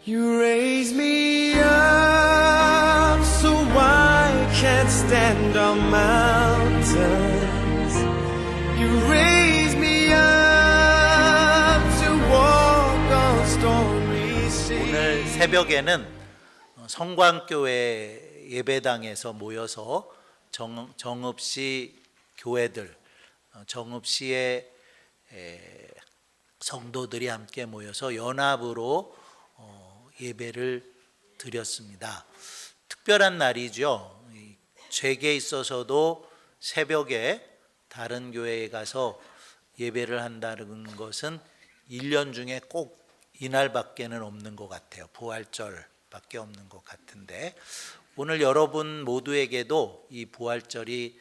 You raise me up so I can't stand on mountains. You raise me up to walk on stormy seas. 오늘 새벽에는 성광교회 예배당에서 모여서 정읍시 교회들, 정읍시의 성도들이 함께 모여서 연합으로 예배를 드렸습니다. 특별한 날이죠. 제게 있어서도 새벽에 다른 교회에 가서 예배를 한다는 것은 1년 중에 꼭 이날밖에는 없는 것 같아요. 부활절밖에 없는 것 같은데, 오늘 여러분 모두에게도 이 부활절이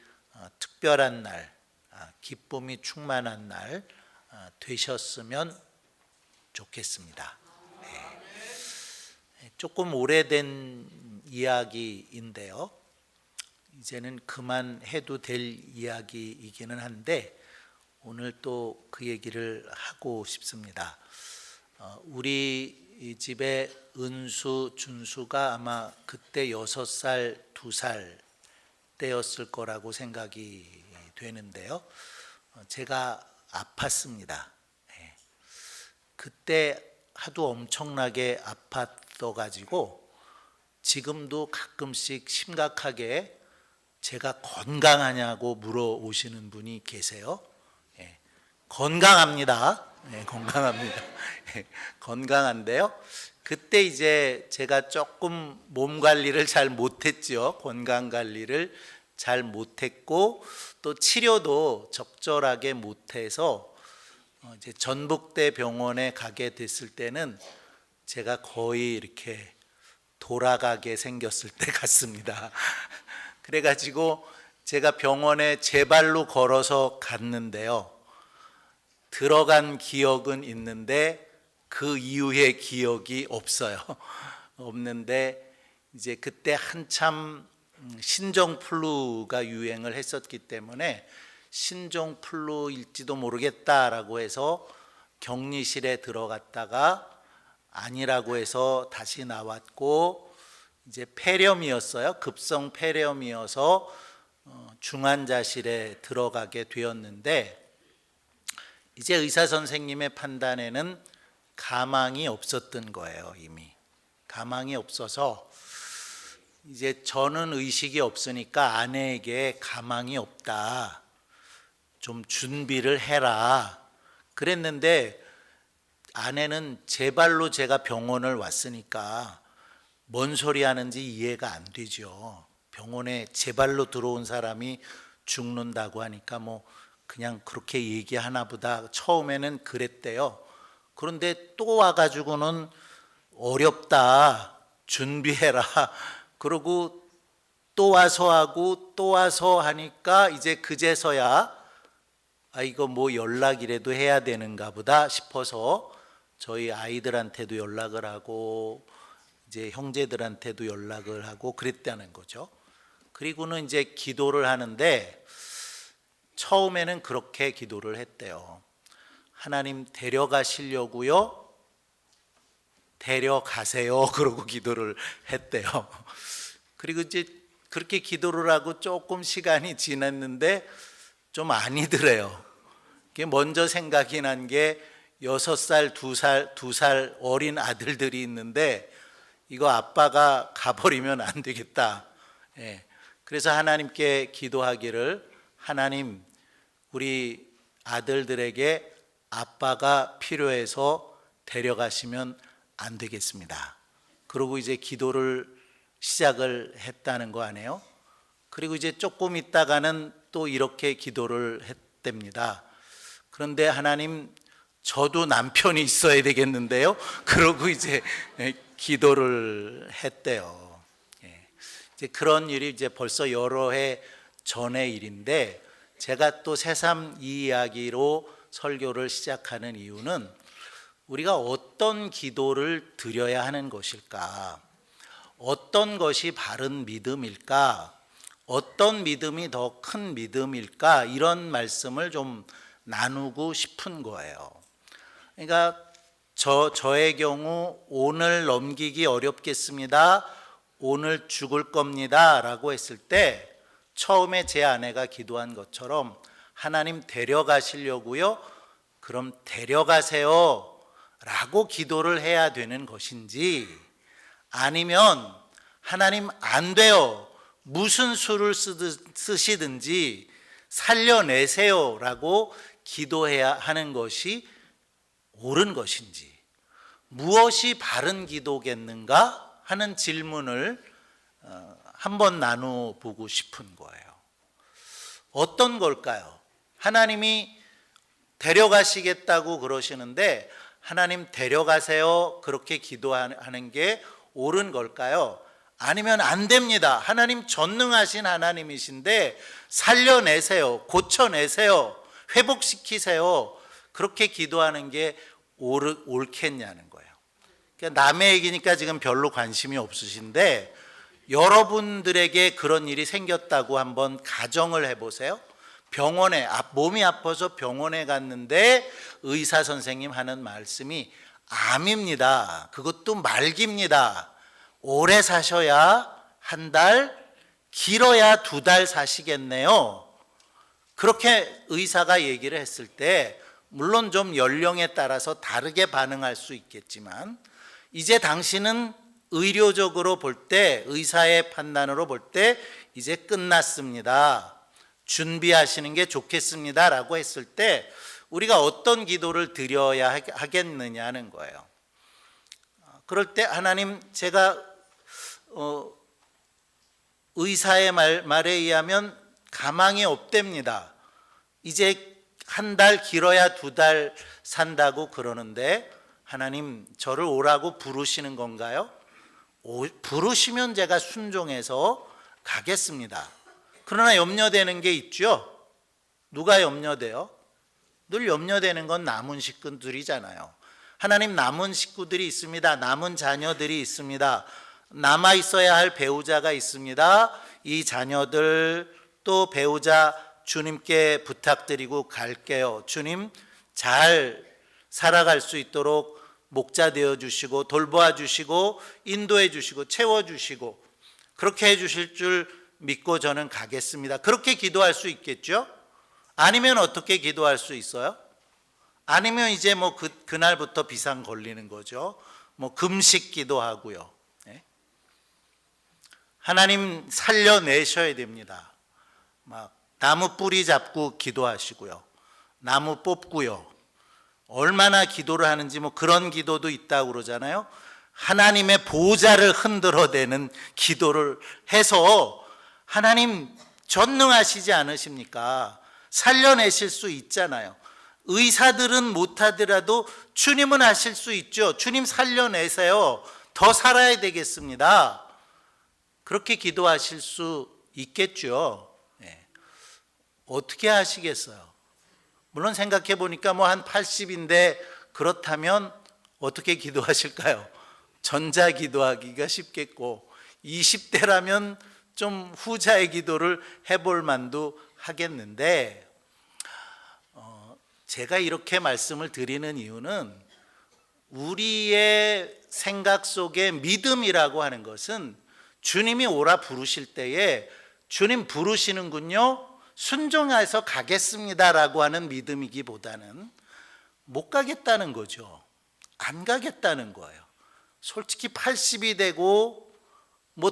특별한 날, 기쁨이 충만한 날 되셨으면 좋겠습니다. 조금 오래된 이야기인데요, 이제는 그만해도 될 이야기이기는 한데 오늘 또 그 얘기를 하고 싶습니다. 우리 집에 은수, 준수가 아마 그때 6살, 2살 때였을 거라고 생각이 되는데요, 제가 아팠습니다. 그때 하도 엄청나게 아팠어가지고 지금도 가끔씩 심각하게 제가 건강하냐고 물어오시는 분이 계세요. 건강합니다. 건강합니다. 건강한데요, 그때 이제 제가 조금 몸 관리를 잘 못했죠. 건강 관리를 잘 못했고 또 치료도 적절하게 못해서 이제 전북대 병원에 가게 됐을 때는 제가 거의 이렇게 돌아가게 생겼을 때 같습니다. 그래가지고 제가 병원에 제 발로 걸어서 갔는데요, 들어간 기억은 있는데 그 이후의 기억이 없어요. 없는데 이제 그때 한참 신종플루가 유행을 했었기 때문에 신종플루일지도 모르겠다라고 해서 격리실에 들어갔다가 아니라고 해서 다시 나왔고, 이제 폐렴이었어요. 급성 폐렴이어서 중환자실에 들어가게 되었는데, 이제 의사 선생님의 판단에는 가망이 없었던 거예요. 이미 가망이 없어서 이제 저는 의식이 없으니까 아내에게 가망이 없다, 좀 준비를 해라 그랬는데, 아내는 제 발로 제가 병원을 왔으니까 뭔 소리 하는지 이해가 안 되죠. 병원에 제 발로 들어온 사람이 죽는다고 하니까 뭐 그냥 그렇게 얘기하나 보다 처음에는 그랬대요. 그런데 또 와가지고는 어렵다, 준비해라 그러고 또 와서 하고 또 와서 하니까 이제 그제서야 이거 뭐 연락이라도 해야 되는가 보다 싶어서 저희 아이들한테도 연락을 하고 이제 형제들한테도 연락을 하고 그랬다는 거죠. 그리고는 이제 기도를 하는데 처음에는 그렇게 기도를 했대요. 하나님 데려가시려고요? 데려가세요. 그러고 기도를 했대요. 그리고 이제 그렇게 기도를 하고 조금 시간이 지났는데 좀 아니더래요. 먼저 생각이 난 게 6살, 2살 어린 아들들이 있는데 이거 아빠가 가버리면 안 되겠다. 그래서 하나님께 기도하기를, 하나님 우리 아들들에게 아빠가 필요해서 데려가시면 안 되겠습니다. 그러고 이제 기도를 시작을 했다는 거 아니에요? 그리고 이제 조금 있다가는 또 이렇게 기도를 했답니다. 그런데 하나님 저도 남편이 있어야 되겠는데요. 그러고 이제 기도를 했대요. 이제 그런 일이 이제 벌써 여러 해 전의 일인데, 제가 또 새삼 이 이야기로 설교를 시작하는 이유는 우리가 어떤 기도를 드려야 하는 것일까? 어떤 것이 바른 믿음일까? 어떤 믿음이 더 큰 믿음일까? 이런 말씀을 좀 나누고 싶은 거예요. 그러니까 저의 경우 오늘 넘기기 어렵겠습니다. 오늘 죽을 겁니다. 라고 했을 때 처음에 제 아내가 기도한 것처럼 하나님 데려가시려고요? 그럼 데려가세요. 라고 기도를 해야 되는 것인지, 아니면 하나님 안 돼요. 무슨 수를 쓰시든지 살려내세요. 라고 기도해야 하는 것이 옳은 것인지, 무엇이 바른 기도겠는가 하는 질문을 한번 나눠보고 싶은 거예요. 어떤 걸까요? 하나님이 데려가시겠다고 그러시는데 하나님 데려가세요 그렇게 기도하는 게 옳은 걸까요? 아니면 안 됩니다. 하나님 전능하신 하나님이신데 살려내세요, 고쳐내세요, 회복시키세요, 그렇게 기도하는 게 옳겠냐는 거예요. 그러니까 남의 얘기니까 지금 별로 관심이 없으신데, 여러분들에게 그런 일이 생겼다고 한번 가정을 해보세요. 병원에 몸이 아파서 병원에 갔는데 의사 선생님 하는 말씀이 암입니다. 그것도 말기입니다. 오래 사셔야 한 달, 길어야 2달 사시겠네요. 그렇게 의사가 얘기를 했을 때 물론 좀 연령에 따라서 다르게 반응할 수 있겠지만, 이제 당신은 의료적으로 볼 때, 의사의 판단으로 볼 때 이제 끝났습니다. 준비하시는 게 좋겠습니다. 라고 했을 때 우리가 어떤 기도를 드려야 하겠느냐는 거예요. 그럴 때 하나님, 제가 의사의 말에 의하면 가망이 없답니다. 이제 한 달, 길어야 2달 산다고 그러는데 하나님 저를 오라고 부르시는 건가요? 부르시면 제가 순종해서 가겠습니다. 그러나 염려되는 게 있죠. 누가 염려돼요? 늘 염려되는 건 남은 식구들이잖아요. 하나님, 남은 식구들이 있습니다. 남은 자녀들이 있습니다. 남아 있어야 할 배우자가 있습니다. 이 자녀들 또 배우자 주님께 부탁드리고 갈게요. 주님, 잘 살아갈 수 있도록 목자 되어 주시고 돌보아 주시고 인도해 주시고 채워 주시고 그렇게 해 주실 줄 믿고 저는 가겠습니다. 그렇게 기도할 수 있겠죠? 아니면 어떻게 기도할 수 있어요? 아니면 이제 그날부터 비상 걸리는 거죠. 금식 기도하고요. 하나님 살려내셔야 됩니다. 나무 뿌리 잡고 기도하시고요. 나무 뽑고요. 얼마나 기도를 하는지 그런 기도도 있다고 그러잖아요. 하나님의 보좌를 흔들어대는 기도를 해서, 하나님 전능하시지 않으십니까? 살려내실 수 있잖아요. 의사들은 못하더라도 주님은 하실 수 있죠. 주님 살려내세요. 더 살아야 되겠습니다. 그렇게 기도하실 수 있겠죠. 어떻게 하시겠어요? 물론 생각해 보니까 한 80인데 그렇다면 어떻게 기도하실까요? 전자 기도하기가 쉽겠고 20대라면 좀 후자의 기도를 해볼 만도 하겠는데, 제가 이렇게 말씀을 드리는 이유는 우리의 생각 속에 믿음이라고 하는 것은 주님이 오라 부르실 때에 주님 부르시는군요, 순종해서 가겠습니다라고 하는 믿음이기보다는 못 가겠다는 거죠. 안 가겠다는 거예요. 솔직히 80이 되고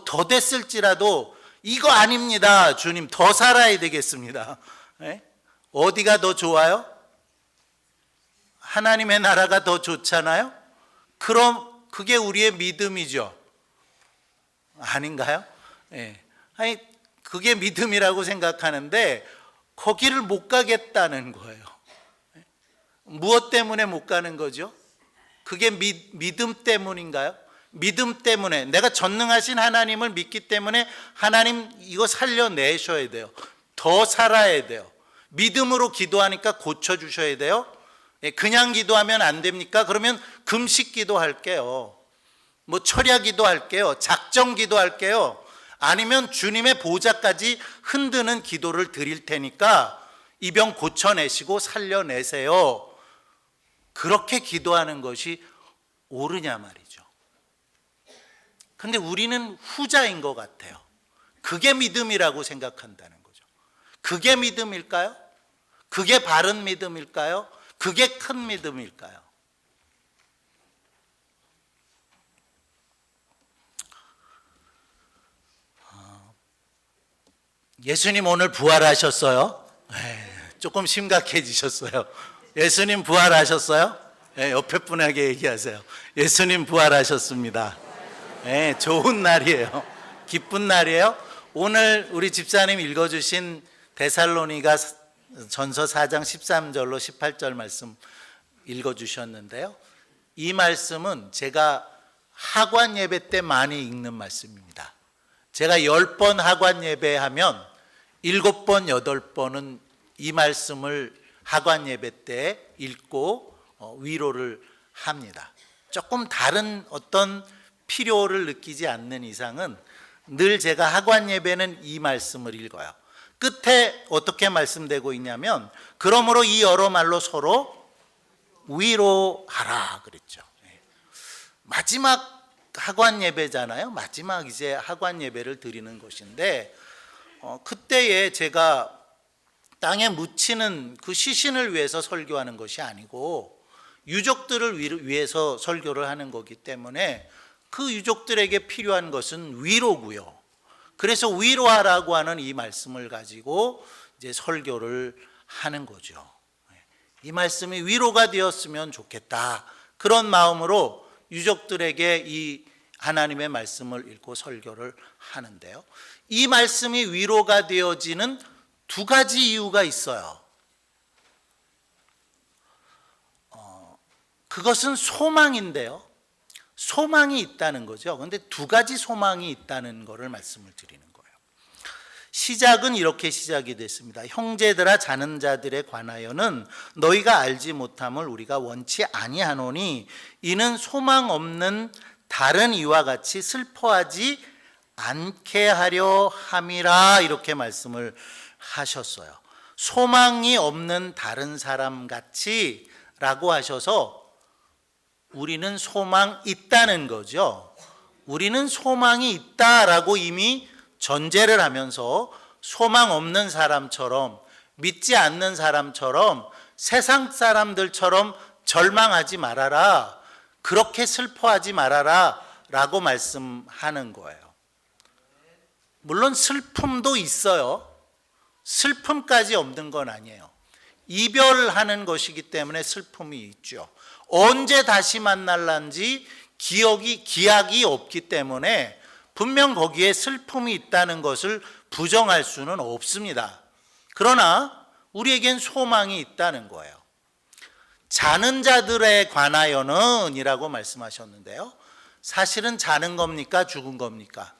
더 됐을지라도 이거 아닙니다. 주님 더 살아야 되겠습니다. 어디가 더 좋아요? 하나님의 나라가 더 좋잖아요. 그럼 그게 우리의 믿음이죠. 아닌가요? 아니, 그게 믿음이라고 생각하는데 거기를 못 가겠다는 거예요. 무엇 때문에 못 가는 거죠? 그게 믿음 때문인가요? 믿음 때문에, 내가 전능하신 하나님을 믿기 때문에 하나님 이거 살려내셔야 돼요. 더 살아야 돼요. 믿음으로 기도하니까 고쳐주셔야 돼요. 그냥 기도하면 안 됩니까? 그러면 금식 기도할게요. 철야 기도할게요. 작정 기도할게요. 아니면 주님의 보좌까지 흔드는 기도를 드릴 테니까 이 병 고쳐내시고 살려내세요. 그렇게 기도하는 것이 오르냐 말이죠. 근데 우리는 후자인 것 같아요. 그게 믿음이라고 생각한다는 거죠. 그게 믿음일까요? 그게 바른 믿음일까요? 그게 큰 믿음일까요? 예수님 오늘 부활하셨어요? 조금 심각해지셨어요. 예수님 부활하셨어요? 옆에 분에게 얘기하세요. 예수님 부활하셨습니다. 좋은 날이에요. 기쁜 날이에요. 오늘 우리 집사님 읽어주신 데살로니가 전서 4장 13절로 18절 말씀 읽어주셨는데요. 이 말씀은 제가 하관 예배 때 많이 읽는 말씀입니다. 제가 10번 하관 예배하면 7번, 8번은 이 말씀을 하관 예배 때 읽고 위로를 합니다. 조금 다른 어떤 필요를 느끼지 않는 이상은 늘 제가 하관 예배는 이 말씀을 읽어요. 끝에 어떻게 말씀되고 있냐면 그러므로 이 여러 말로 서로 위로하라 그랬죠. 마지막 하관 예배잖아요. 마지막 이제 하관 예배를 드리는 것인데 그때에 제가 땅에 묻히는 그 시신을 위해서 설교하는 것이 아니고 유족들을 위해서 설교를 하는 거기 때문에 그 유족들에게 필요한 것은 위로고요. 그래서 위로하라고 하는 이 말씀을 가지고 이제 설교를 하는 거죠. 이 말씀이 위로가 되었으면 좋겠다. 그런 마음으로 유족들에게 이 하나님의 말씀을 읽고 설교를 하는데요. 이 말씀이 위로가 되어지는 두 가지 이유가 있어요. 그것은 소망인데요. 소망이 있다는 거죠. 그런데 두 가지 소망이 있다는 것을 말씀을 드리는 거예요. 시작은 이렇게 시작이 됐습니다. 형제들아 자는 자들에 관하여는 너희가 알지 못함을 우리가 원치 아니하노니 이는 소망 없는 다른 이와 같이 슬퍼하지 않게 하려 함이라 이렇게 말씀을 하셨어요. 소망이 없는 다른 사람 같이 라고 하셔서 우리는 소망 있다는 거죠. 우리는 소망이 있다라고 이미 전제를 하면서 소망 없는 사람처럼 믿지 않는 사람처럼 세상 사람들처럼 절망하지 말아라. 그렇게 슬퍼하지 말아라 라고 말씀하는 거예요. 물론 슬픔도 있어요. 슬픔까지 없는 건 아니에요. 이별하는 것이기 때문에 슬픔이 있죠. 언제 다시 만날란지 기약이 없기 때문에 분명 거기에 슬픔이 있다는 것을 부정할 수는 없습니다. 그러나 우리에겐 소망이 있다는 거예요. 자는 자들에 관하여는 이라고 말씀하셨는데요. 사실은 자는 겁니까? 죽은 겁니까?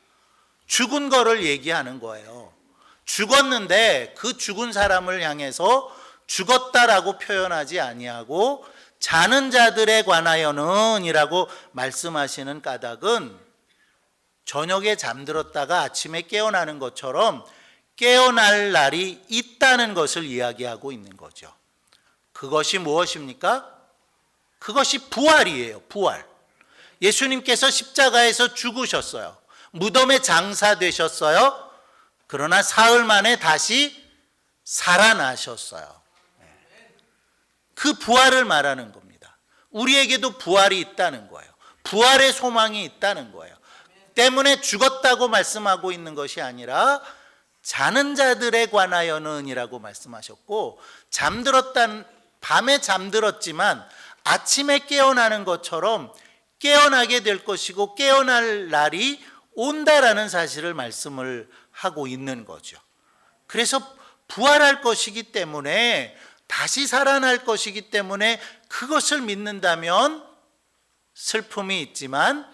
죽은 거를 얘기하는 거예요. 죽었는데 그 죽은 사람을 향해서 죽었다라고 표현하지 아니하고 자는 자들에 관하여는 이라고 말씀하시는 까닭은 저녁에 잠들었다가 아침에 깨어나는 것처럼 깨어날 날이 있다는 것을 이야기하고 있는 거죠. 그것이 무엇입니까? 그것이 부활이에요. 부활. 예수님께서 십자가에서 죽으셨어요. 무덤에 장사되셨어요. 그러나 사흘 만에 다시 살아나셨어요. 그 부활을 말하는 겁니다. 우리에게도 부활이 있다는 거예요. 부활의 소망이 있다는 거예요. 때문에 죽었다고 말씀하고 있는 것이 아니라 자는 자들에 관하여는 이라고 말씀하셨고, 밤에 잠들었지만 아침에 깨어나는 것처럼 깨어나게 될 것이고 깨어날 날이 온다라는 사실을 말씀을 하고 있는 거죠. 그래서 부활할 것이기 때문에, 다시 살아날 것이기 때문에 그것을 믿는다면 슬픔이 있지만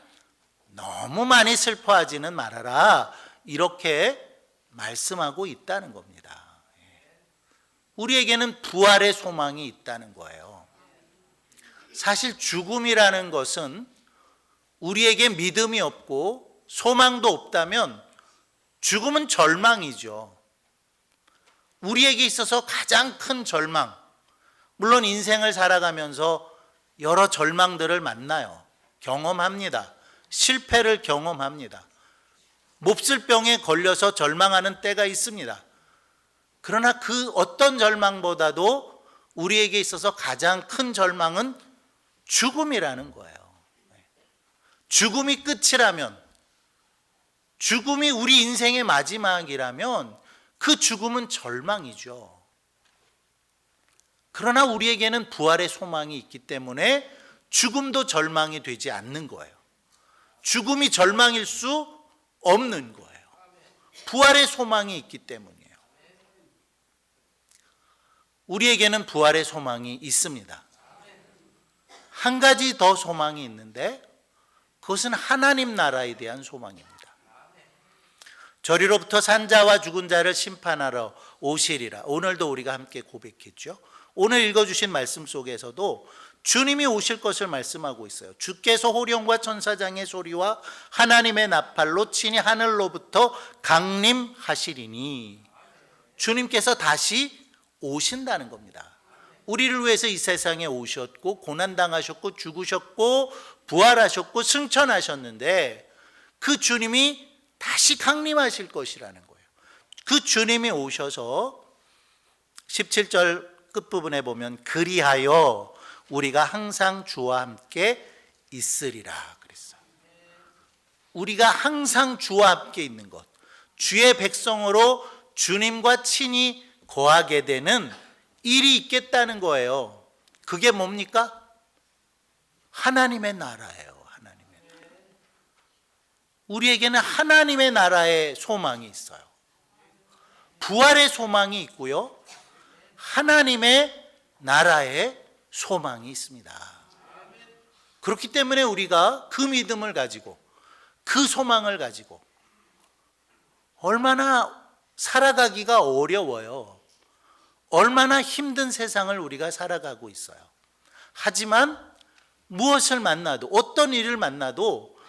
너무 많이 슬퍼하지는 말아라, 이렇게 말씀하고 있다는 겁니다. 우리에게는 부활의 소망이 있다는 거예요. 사실 죽음이라는 것은 우리에게 믿음이 없고 소망도 없다면 죽음은 절망이죠. 우리에게 있어서 가장 큰 절망, 물론 인생을 살아가면서 여러 절망들을 만나요. 경험합니다. 실패를 경험합니다. 몹쓸 병에 걸려서 절망하는 때가 있습니다. 그러나 그 어떤 절망보다도 우리에게 있어서 가장 큰 절망은 죽음이라는 거예요. 죽음이 끝이라면, 죽음이 우리 인생의 마지막이라면 그 죽음은 절망이죠. 그러나 우리에게는 부활의 소망이 있기 때문에 죽음도 절망이 되지 않는 거예요. 죽음이 절망일 수 없는 거예요. 부활의 소망이 있기 때문이에요. 우리에게는 부활의 소망이 있습니다. 한 가지 더 소망이 있는데 그것은 하나님 나라에 대한 소망입니다. 저리로부터 산 자와 죽은 자를 심판하러 오시리라. 오늘도 우리가 함께 고백했죠. 오늘 읽어주신 말씀 속에서도 주님이 오실 것을 말씀하고 있어요. 주께서 호령과 천사장의 소리와 하나님의 나팔로 친히 하늘로부터 강림하시리니, 주님께서 다시 오신다는 겁니다. 우리를 위해서 이 세상에 오셨고 고난당하셨고 죽으셨고 부활하셨고 승천하셨는데 그 주님이 다시 강림하실 것이라는 거예요. 그 주님이 오셔서 17절 끝부분에 보면 그리하여 우리가 항상 주와 함께 있으리라 그랬어요. 우리가 항상 주와 함께 있는 것, 주의 백성으로 주님과 친히 거하게 되는 일이 있겠다는 거예요. 그게 뭡니까? 하나님의 나라예요. 하나님의 나라. 우리에게는 하나님의 나라의 소망이 있어요. 부활의 소망이 있고요, 하나님의 나라의 소망이 있습니다. 그렇기 때문에 우리가 그 믿음을 가지고 그 소망을 가지고 얼마나 살아가기가 어려워요. 얼마나 힘든 세상을 우리가 살아가고 있어요. 하지만 무엇을 만나도, 어떤 일을 만나도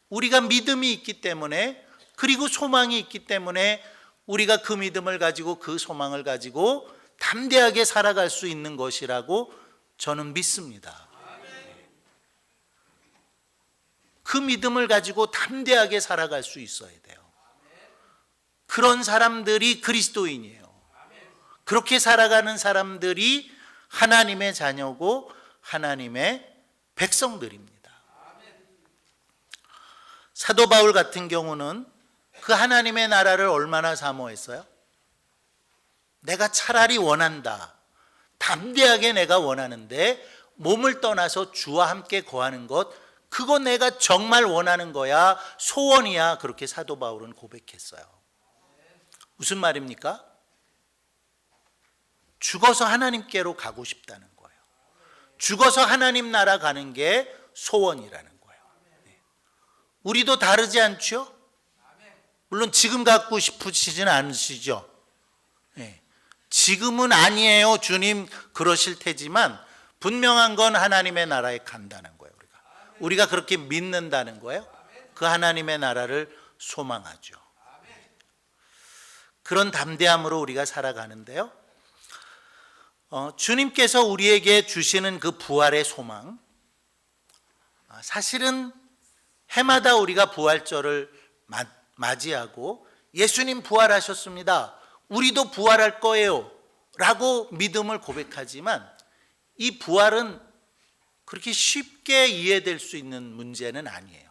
우리가 믿음이 있기 때문에, 그리고 소망이 있기 때문에 우리가 그 믿음을 가지고 그 소망을 가지고 담대하게 살아갈 수 있는 것이라고 저는 믿습니다. 그 믿음을 가지고 담대하게 살아갈 수 있어야 돼요. 그런 사람들이 그리스도인이에요. 그렇게 살아가는 사람들이 하나님의 자녀고 하나님의 백성들입니다. 사도 바울 같은 경우는 그 하나님의 나라를 얼마나 사모했어요? 내가 차라리 원한다, 담대하게 내가 원하는데 몸을 떠나서 주와 함께 거하는 것, 그거 내가 정말 원하는 거야, 소원이야. 그렇게 사도 바울은 고백했어요. 무슨 말입니까? 죽어서 하나님께로 가고 싶다는 거예요. 죽어서 하나님 나라 가는 게 소원이라는 거예요. 우리도 다르지 않죠? 물론 지금 갖고 싶으시진 않으시죠? 지금은 아니에요, 주님 그러실 테지만 분명한 건 하나님의 나라에 간다는 거예요. 우리가 그렇게 믿는다는 거예요. 그 하나님의 나라를 소망하죠. 그런 담대함으로 우리가 살아가는데요, 주님께서 우리에게 주시는 그 부활의 소망, 사실은 해마다 우리가 부활절을 맞이하고 예수님 부활하셨습니다, 우리도 부활할 거예요 라고 믿음을 고백하지만, 이 부활은 그렇게 쉽게 이해될 수 있는 문제는 아니에요.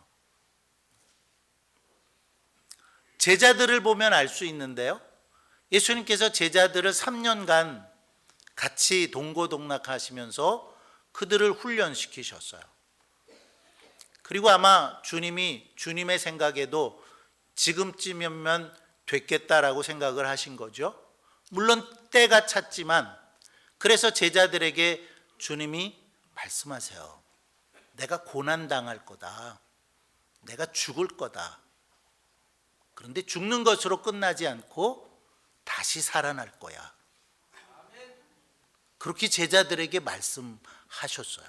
제자들을 보면 알 수 있는데요, 예수님께서 제자들을 3년간 같이 동고동락하시면서 그들을 훈련시키셨어요. 그리고 아마 주님이 주님의 생각에도 지금쯤이면 됐겠다라고 생각을 하신 거죠. 물론 때가 찼지만, 그래서 제자들에게 주님이 말씀하세요. 내가 고난당할 거다, 내가 죽을 거다. 그런데 죽는 것으로 끝나지 않고 다시 살아날 거야. 그렇게 제자들에게 말씀하셨어요.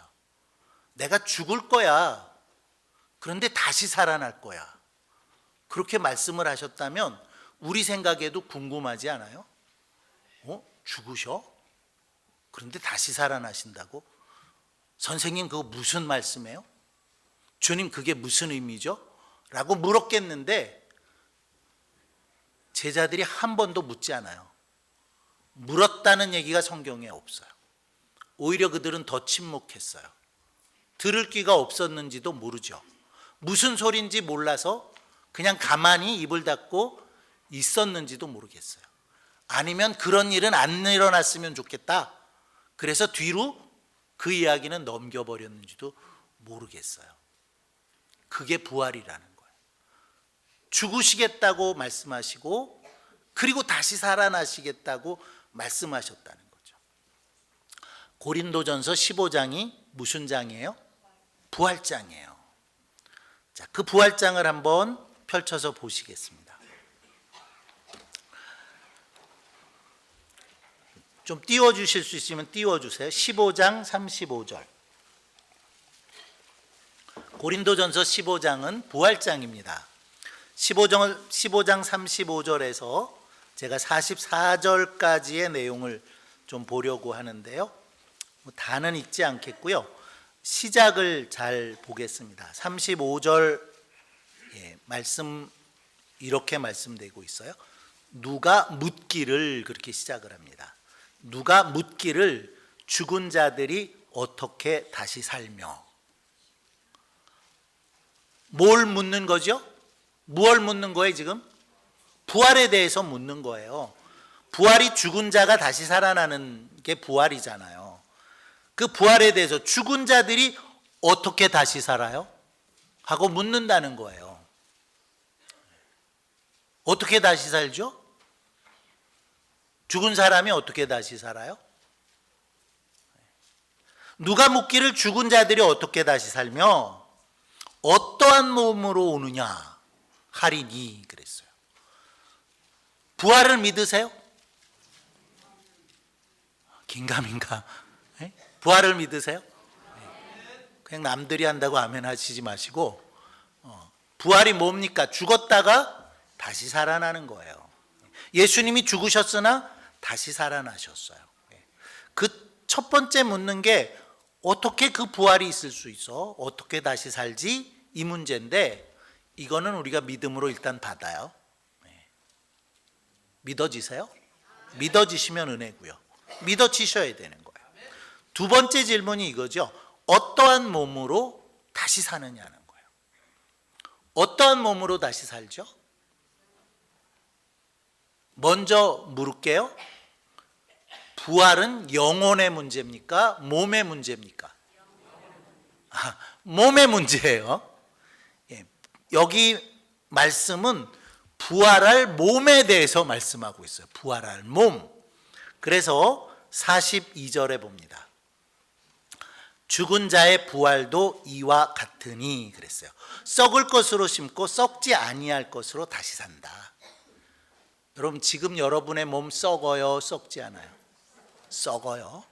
내가 죽을 거야, 그런데 다시 살아날 거야. 그렇게 말씀을 하셨다면 우리 생각에도 궁금하지 않아요? 죽으셔? 그런데 다시 살아나신다고? 선생님, 그거 무슨 말씀이에요? 주님 그게 무슨 의미죠? 라고 물었겠는데 제자들이 한 번도 묻지 않아요. 물었다는 얘기가 성경에 없어요. 오히려 그들은 더 침묵했어요. 들을 귀가 없었는지도 모르죠. 무슨 소리인지 몰라서 그냥 가만히 입을 닫고 있었는지도 모르겠어요. 아니면 그런 일은 안 일어났으면 좋겠다. 그래서 뒤로 그 이야기는 넘겨버렸는지도 모르겠어요. 그게 부활이라는 거예요. 죽으시겠다고 말씀하시고 그리고 다시 살아나시겠다고 말씀하셨다는 거죠. 고린도전서 15장이 무슨 장이에요? 부활장이에요. 자, 그 부활장을 한번 펼쳐서 보시겠습니다. 좀 띄워주실 수 있으면 띄워주세요. 15장 35절. 고린도전서 15장은 부활장입니다. 15장 35절에서 제가 44절까지의 내용을 좀 보려고 하는데요. 다는 읽지 않겠고요. 시작을 잘 보겠습니다. 35절 말씀 이렇게 말씀되고 있어요. 누가 묻기를 그렇게 시작을 합니다. 누가 묻기를 죽은 자들이 어떻게 다시 살며. 뭘 묻는 거죠? 무엇을 묻는 거예요 지금? 부활에 대해서 묻는 거예요. 부활이 죽은 자가 다시 살아나는 게 부활이잖아요. 그 부활에 대해서 죽은 자들이 어떻게 다시 살아요? 하고 묻는다는 거예요. 어떻게 다시 살죠? 죽은 사람이 어떻게 다시 살아요? 누가 묻기를 죽은 자들이 어떻게 다시 살며 어떠한 몸으로 오느냐 하리니 그랬어요. 부활을 믿으세요? 긴가민가? 부활을 믿으세요? 그냥 남들이 한다고 아멘 하시지 마시고 부활이 뭡니까? 죽었다가 다시 살아나는 거예요. 예수님이 죽으셨으나 다시 살아나셨어요. 그 첫 번째 묻는 게 어떻게 그 부활이 있을 수 있어? 어떻게 다시 살지? 이 문제인데 이거는 우리가 믿음으로 일단 받아요. 믿어지세요? 믿어지시면 은혜고요. 믿어지셔야 되는 거예요. 두 번째 질문이 이거죠. 어떠한 몸으로 다시 사느냐는 거예요. 어떠한 몸으로 다시 살죠? 먼저 물을게요. 부활은 영혼의 문제입니까? 몸의 문제입니까? 몸의 문제예요. 여기 말씀은 부활할 몸에 대해서 말씀하고 있어요. 부활할 몸. 그래서 42절에 봅니다. 죽은 자의 부활도 이와 같으니 그랬어요. 썩을 것으로 심고 썩지 아니할 것으로 다시 산다. 여러분 지금 여러분의 몸 썩어요? 썩지 않아요? 썩어요.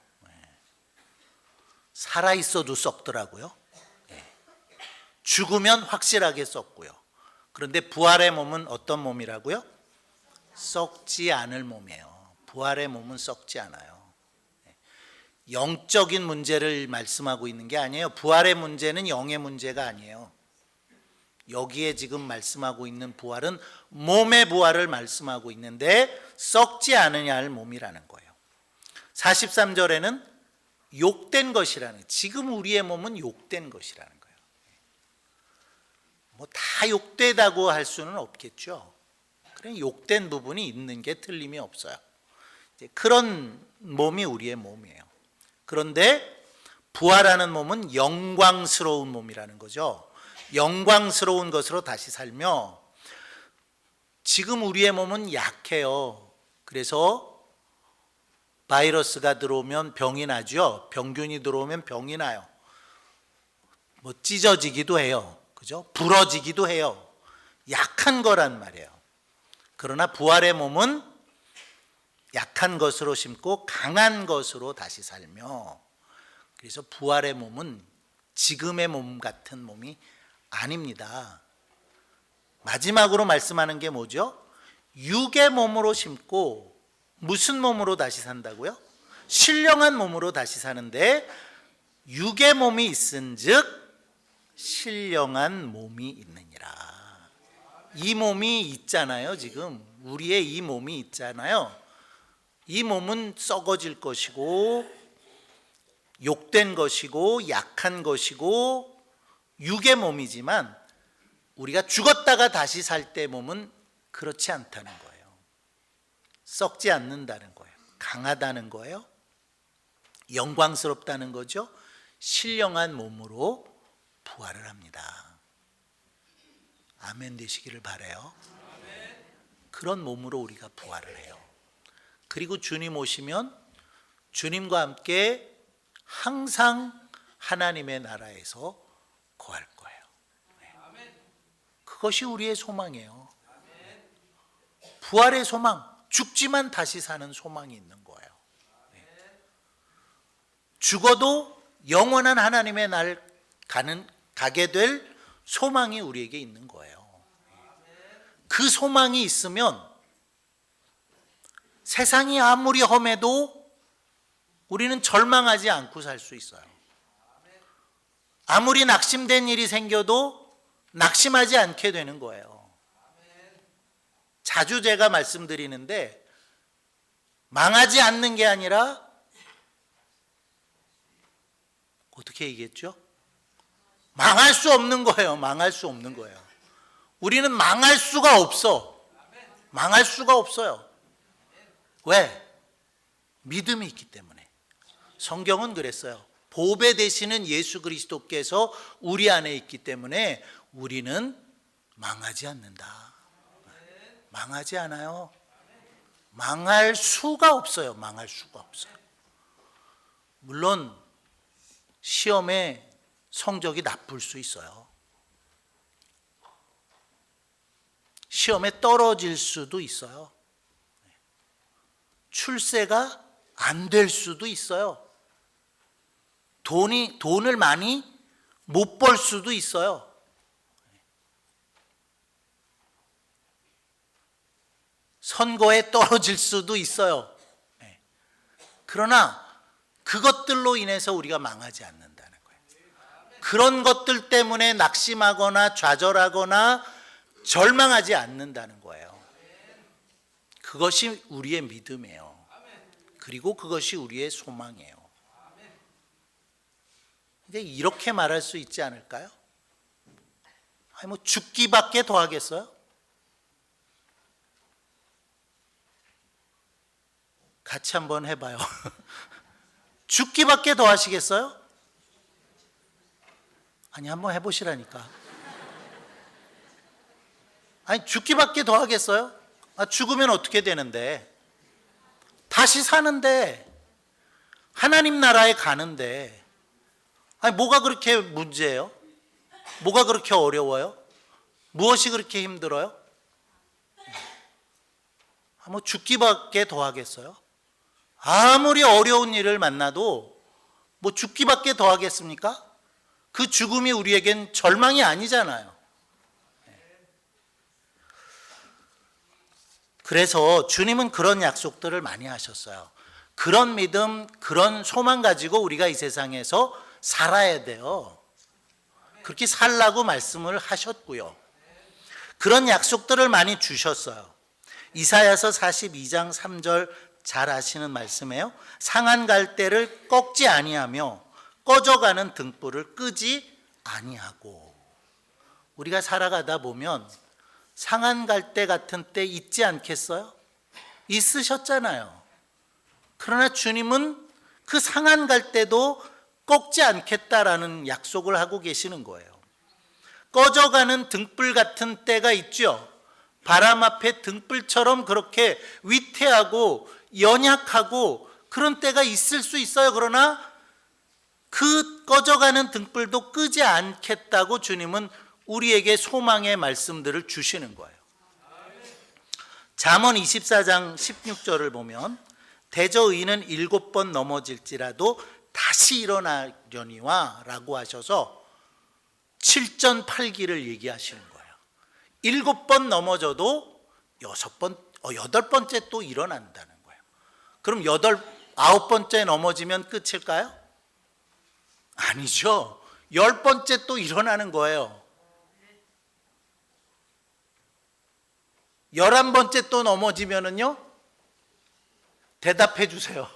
살아있어도 썩더라고요. 죽으면 확실하게 썩고요. 그런데 부활의 몸은 어떤 몸이라고요? 썩지 않을 몸이에요. 부활의 몸은 썩지 않아요. 영적인 문제를 말씀하고 있는 게 아니에요. 부활의 문제는 영의 문제가 아니에요. 여기에 지금 말씀하고 있는 부활은 몸의 부활을 말씀하고 있는데 썩지 않으냐 할 몸이라는 거예요. 43절에는 욕된 것이라는, 지금 우리의 몸은 욕된 것이라는 거예요. 뭐 다 욕되다고 할 수는 없겠죠. 그런 욕된 부분이 있는 게 틀림이 없어요. 그런 몸이 우리의 몸이에요. 그런데 부활하는 몸은 영광스러운 몸이라는 거죠. 영광스러운 것으로 다시 살며, 지금 우리의 몸은 약해요. 그래서 바이러스가 들어오면 병이 나죠. 병균이 들어오면 병이 나요. 뭐 찢어지기도 해요. 그죠? 부러지기도 해요. 약한 거란 말이에요. 그러나 부활의 몸은 약한 것으로 심고 강한 것으로 다시 살며, 그래서 부활의 몸은 지금의 몸 같은 몸이 아닙니다. 마지막으로 말씀하는 게 뭐죠? 육의 몸으로 심고 무슨 몸으로 다시 산다고요? 신령한 몸으로 다시 사는데, 육의 몸이 있은즉 신령한 몸이 있느니라. 이 몸이 있잖아요. 지금 우리의 이 몸이 있잖아요. 이 몸은 썩어질 것이고 욕된 것이고 약한 것이고 육의 몸이지만 우리가 죽었다가 다시 살 때 몸은 그렇지 않다는 거예요. 썩지 않는다는 거예요. 강하다는 거예요. 영광스럽다는 거죠. 신령한 몸으로 부활을 합니다. 아멘 되시기를 바라요. 그런 몸으로 우리가 부활을 해요. 그리고 주님 오시면 주님과 함께 항상 하나님의 나라에서 거할 거예요. 그것이 우리의 소망이에요. 부활의 소망, 죽지만 다시 사는 소망이 있는 거예요. 죽어도 영원한 하나님의 날 가게 될 소망이 우리에게 있는 거예요. 그 소망이 있으면 세상이 아무리 험해도 우리는 절망하지 않고 살 수 있어요. 아무리 낙심된 일이 생겨도 낙심하지 않게 되는 거예요. 자주 제가 말씀드리는데 망하지 않는 게 아니라 어떻게 얘기했죠? 망할 수 없는 거예요. 망할 수 없는 거예요. 우리는 망할 수가 없어. 망할 수가 없어요. 왜? 믿음이 있기 때문에. 성경은 그랬어요. 보배 되시는 예수 그리스도께서 우리 안에 있기 때문에 우리는 망하지 않는다. 망하지 않아요. 망할 수가 없어요. 망할 수가 없어요. 물론 시험에 성적이 나쁠 수 있어요. 시험에 떨어질 수도 있어요. 출세가 안 될 수도 있어요. 돈을 많이 못 벌 수도 있어요. 선거에 떨어질 수도 있어요. 그러나 그것들로 인해서 우리가 망하지 않는다는 거예요. 그런 것들 때문에 낙심하거나 좌절하거나 절망하지 않는다는 거예요. 그것이 우리의 믿음이에요. 그리고 그것이 우리의 소망이에요. 근데 이렇게 말할 수 있지 않을까요? 아니 뭐 죽기밖에 더 하겠어요? 같이 한번 해봐요. 죽기밖에 더 하시겠어요? 아니 한번 해보시라니까. 아니 죽기밖에 더 하겠어요? 죽으면 어떻게 되는데? 다시 사는데, 하나님 나라에 가는데, 아니 뭐가 그렇게 문제예요? 뭐가 그렇게 어려워요? 무엇이 그렇게 힘들어요? 뭐 죽기밖에 더 하겠어요? 아무리 어려운 일을 만나도 뭐 죽기밖에 더 하겠습니까? 그 죽음이 우리에겐 절망이 아니잖아요. 그래서 주님은 그런 약속들을 많이 하셨어요. 그런 믿음, 그런 소망 가지고 우리가 이 세상에서 살아야 돼요. 그렇게 살라고 말씀을 하셨고요. 그런 약속들을 많이 주셨어요. 이사야서 42장 3절 잘 아시는 말씀이에요. 상한 갈대를 꺾지 아니하며 꺼져가는 등불을 끄지 아니하고. 우리가 살아가다 보면 상한 갈대 같은 때 있지 않겠어요? 있으셨잖아요. 그러나 주님은 그 상한 갈대도 꺾지 않겠다라는 약속을 하고 계시는 거예요. 꺼져가는 등불 같은 때가 있죠. 바람 앞에 등불처럼 그렇게 위태하고 연약하고 그런 때가 있을 수 있어요. 그러나 그 꺼져가는 등불도 끄지 않겠다고 주님은 우리에게 소망의 말씀들을 주시는 거예요. 잠언 24장 16절을 보면 대저 의인은 7번 넘어질지라도 다시 일어나려니와 라고 하셔서 7전8기를 얘기하시는 거예요. 7번 넘어져도 8번째 또 일어난다는 거예요. 그럼 9번째 넘어지면 끝일까요? 아니죠. 10번째 또 일어나는 거예요. 11번째 또 넘어지면은요, 대답해 주세요.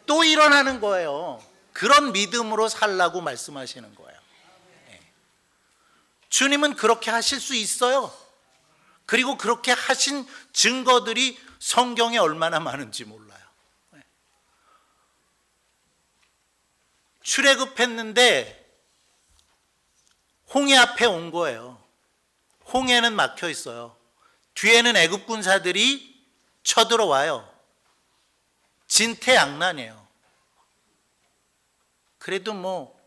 또 일어나는 거예요. 그런 믿음으로 살라고 말씀하시는 거예요. 주님은 그렇게 하실 수 있어요. 그리고 그렇게 하신 증거들이 성경에 얼마나 많은지 몰라요. 출애굽했는데 홍해 앞에 온 거예요. 홍해는 막혀 있어요. 뒤에는 애굽 군사들이 쳐들어와요. 진퇴양난이에요. 그래도 뭐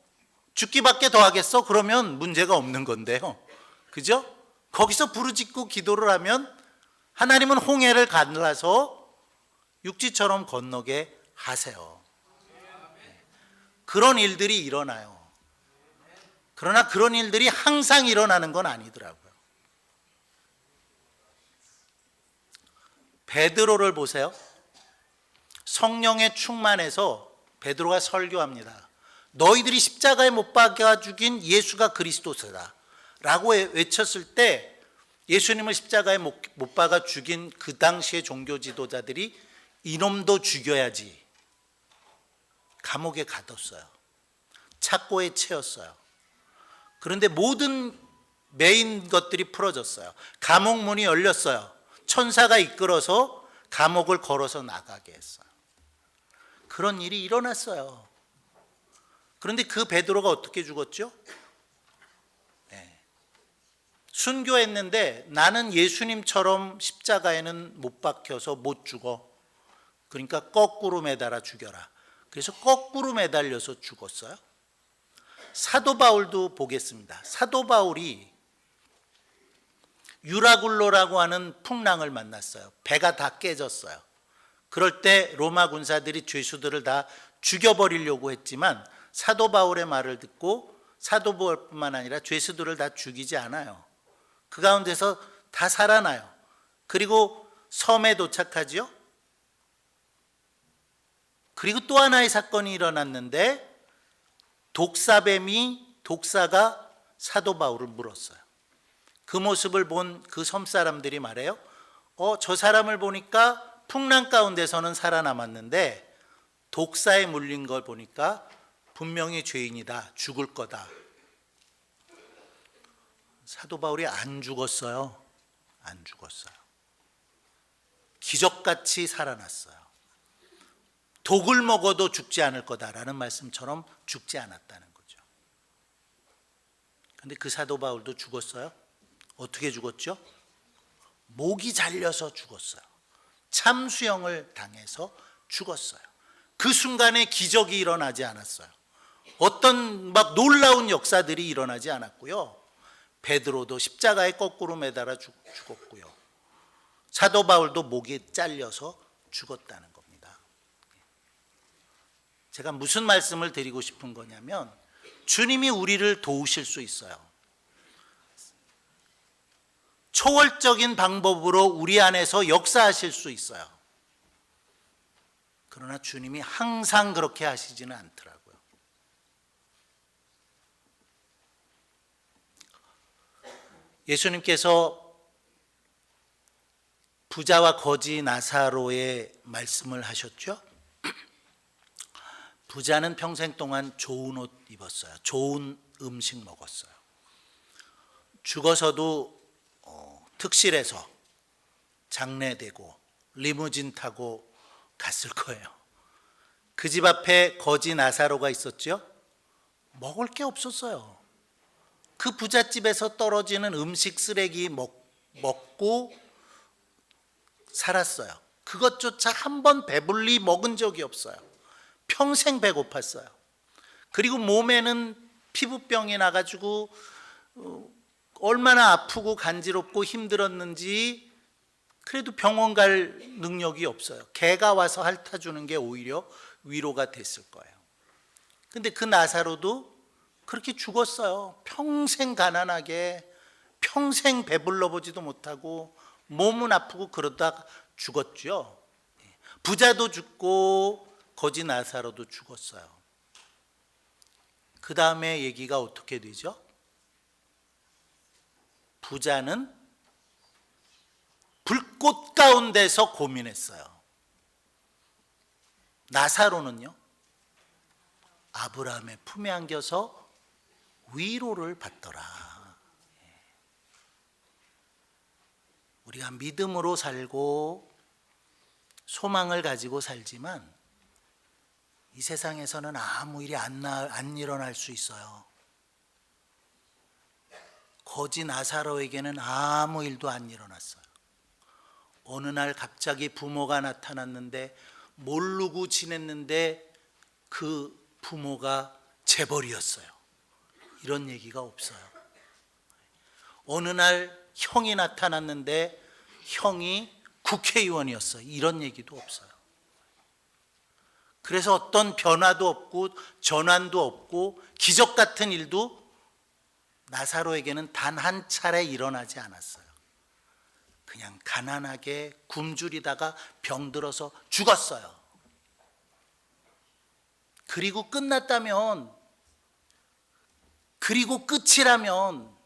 죽기밖에 더 하겠어? 그러면 문제가 없는 건데요. 그죠? 거기서 부르짖고 기도를 하면 하나님은 홍해를 갈라서 육지처럼 건너게 하세요. 그런 일들이 일어나요. 그러나 그런 일들이 항상 일어나는 건 아니더라고요. 베드로를 보세요. 성령에 충만해서 베드로가 설교합니다. 너희들이 십자가에 못 박아 죽인 예수가 그리스도시다 라고 외쳤을 때 예수님을 십자가에 못 박아 죽인 그 당시의 종교 지도자들이 이놈도 죽여야지 감옥에 가뒀어요. 착고에 채웠어요. 그런데 모든 메인 것들이 풀어졌어요. 감옥 문이 열렸어요. 천사가 이끌어서 감옥을 걸어서 나가게 했어요. 그런 일이 일어났어요. 그런데 그 베드로가 어떻게 죽었죠? 순교했는데 나는 예수님처럼 십자가에는 못 박혀서 못 죽어. 그러니까 거꾸로 매달아 죽여라. 그래서 거꾸로 매달려서 죽었어요. 사도 바울도 보겠습니다. 사도 바울이 유라굴로라고 하는 풍랑을 만났어요. 배가 다 깨졌어요. 그럴 때 로마 군사들이 죄수들을 다 죽여버리려고 했지만 사도 바울의 말을 듣고 사도 바울뿐만 아니라 죄수들을 다 죽이지 않아요. 그 가운데서 다 살아나요. 그리고 섬에 도착하지요. 그리고 또 하나의 사건이 일어났는데 독사가 사도 바울을 물었어요. 그 모습을 본 그 섬 사람들이 말해요. 저 사람을 보니까 풍랑 가운데서는 살아남았는데 독사에 물린 걸 보니까 분명히 죄인이다. 죽을 거다. 사도 바울이 안 죽었어요. 안 죽었어요. 기적같이 살아났어요. 독을 먹어도 죽지 않을 거다라는 말씀처럼 죽지 않았다는 거죠. 그런데 그 사도 바울도 죽었어요. 어떻게 죽었죠? 목이 잘려서 죽었어요. 참수형을 당해서 죽었어요. 그 순간에 기적이 일어나지 않았어요. 어떤 막 놀라운 역사들이 일어나지 않았고요. 베드로도 십자가에 거꾸로 매달아 죽었고요. 사도 바울도 목이 잘려서 죽었다는 겁니다. 제가 무슨 말씀을 드리고 싶은 거냐면 주님이 우리를 도우실 수 있어요. 초월적인 방법으로 우리 안에서 역사하실 수 있어요. 그러나 주님이 항상 그렇게 하시지는 않더라고요. 예수님께서 부자와 거지 나사로의 말씀을 하셨죠. 부자는 평생 동안 좋은 옷 입었어요. 좋은 음식 먹었어요. 죽어서도 특실해서 장례되고 리무진 타고 갔을 거예요. 그 집 앞에 거지 나사로가 있었죠. 먹을 게 없었어요. 그 부잣집에서 떨어지는 음식 쓰레기 먹고 살았어요. 그것조차 한 번 배불리 먹은 적이 없어요. 평생 배고팠어요. 그리고 몸에는 피부병이 나가지고 얼마나 아프고 간지럽고 힘들었는지 그래도 병원 갈 능력이 없어요. 개가 와서 핥아주는 게 오히려 위로가 됐을 거예요. 근데 그 나사로도 그렇게 죽었어요. 평생 가난하게, 평생 배불러 보지도 못하고 몸은 아프고 그러다 죽었죠. 부자도 죽고 거지 나사로도 죽었어요. 그 다음에 얘기가 어떻게 되죠? 부자는 불꽃 가운데서 고민했어요. 나사로는요, 아브라함의 품에 안겨서 위로를 받더라. 우리가 믿음으로 살고 소망을 가지고 살지만 이 세상에서는 아무 일이 안 일어날 수 있어요. 거지 나사로에게는 아무 일도 안 일어났어요. 어느 날 갑자기 부모가 나타났는데 모르고 지냈는데 그 부모가 재벌이었어요. 이런 얘기가 없어요. 어느 날 형이 나타났는데 형이 국회의원이었어요. 이런 얘기도 없어요. 그래서 어떤 변화도 없고 전환도 없고 기적 같은 일도 나사로에게는 단 한 차례 일어나지 않았어요. 그냥 가난하게 굶주리다가 병들어서 죽었어요. 그리고 끝났다면, 그리고 끝이라면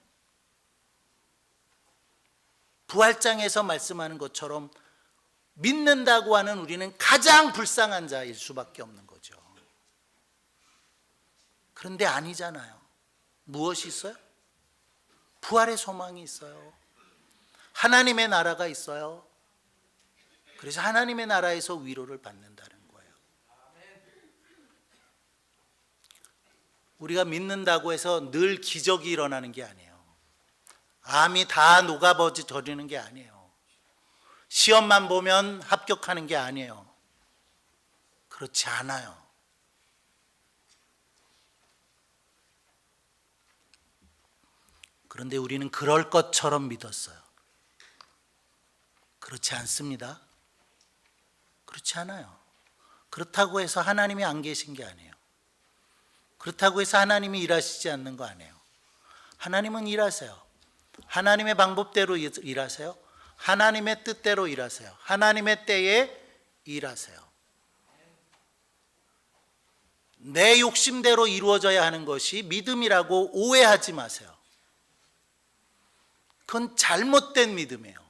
부활장에서 말씀하는 것처럼 믿는다고 하는 우리는 가장 불쌍한 자일 수밖에 없는 거죠. 그런데 아니잖아요. 무엇이 있어요? 부활의 소망이 있어요. 하나님의 나라가 있어요. 그래서 하나님의 나라에서 위로를 받는다는 거예요. 우리가 믿는다고 해서 늘 기적이 일어나는 게 아니에요. 암이 다 녹아버리는 게 아니에요. 시험만 보면 합격하는 게 아니에요. 그렇지 않아요. 그런데 우리는 그럴 것처럼 믿었어요. 그렇지 않습니다. 그렇지 않아요. 그렇다고 해서 하나님이 안 계신 게 아니에요. 그렇다고 해서 하나님이 일하시지 않는 거 아니에요. 하나님은 일하세요. 하나님의 방법대로 일하세요. 하나님의 뜻대로 일하세요. 하나님의 때에 일하세요. 내 욕심대로 이루어져야 하는 것이 믿음이라고 오해하지 마세요. 그건 잘못된 믿음이에요.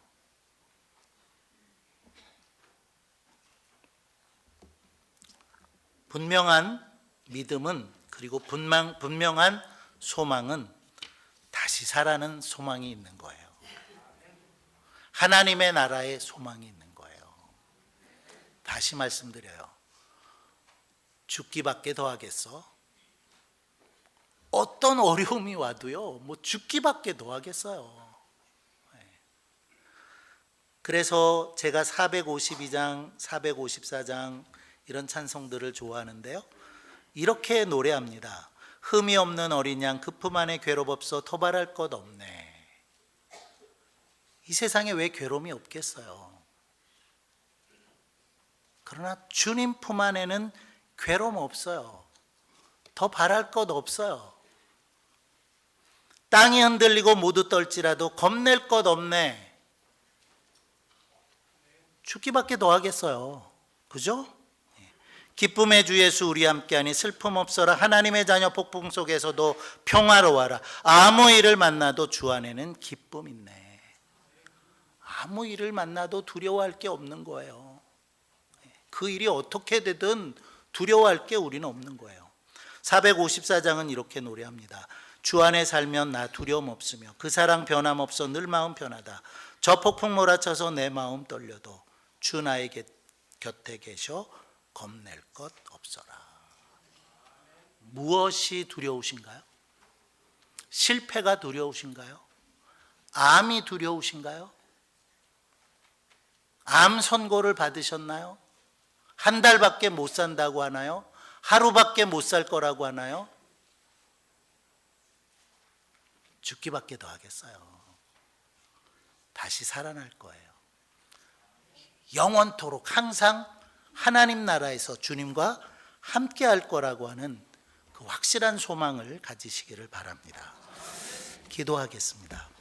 분명한 믿음은, 그리고 분명한 소망은 다시 살아는 소망이 있는 거예요. 하나님의 나라에 소망이 있는 거예요. 다시 말씀드려요. 죽기밖에 더 하겠어? 어떤 어려움이 와도요, 뭐 죽기밖에 더 하겠어요. 그래서 제가 452장, 454장 이런 찬송들을 좋아하는데요, 이렇게 노래합니다. 흠이 없는 어린 양 그 품 안에 괴롭 없어 토발할 것 없네. 이 세상에 왜 괴로움이 없겠어요? 그러나 주님 품 안에는 괴로움 없어요. 더 바랄 것 없어요. 땅이 흔들리고 모두 떨지라도 겁낼 것 없네. 죽기밖에 더 하겠어요. 그죠? 기쁨의 주 예수 우리 함께하니 슬픔 없어라. 하나님의 자녀 폭풍 속에서도 평화로워라. 아무 일을 만나도 주 안에는 기쁨 있네. 아무 일을 만나도 두려워할 게 없는 거예요. 그 일이 어떻게 되든 두려워할 게 우리는 없는 거예요. 454장은 이렇게 노래합니다. 주 안에 살면 나 두려움 없으며 그 사랑 변함없어 늘 마음 편하다. 저 폭풍 몰아쳐서 내 마음 떨려도 주 나의 곁에 계셔 겁낼 것 없어라. 무엇이 두려우신가요? 실패가 두려우신가요? 암이 두려우신가요? 암 선고를 받으셨나요? 한 달밖에 못 산다고 하나요? 하루밖에 못 살 거라고 하나요? 죽기밖에 더 하겠어요. 다시 살아날 거예요. 영원토록 항상 하나님 나라에서 주님과 함께 할 거라고 하는 그 확실한 소망을 가지시기를 바랍니다. 기도하겠습니다.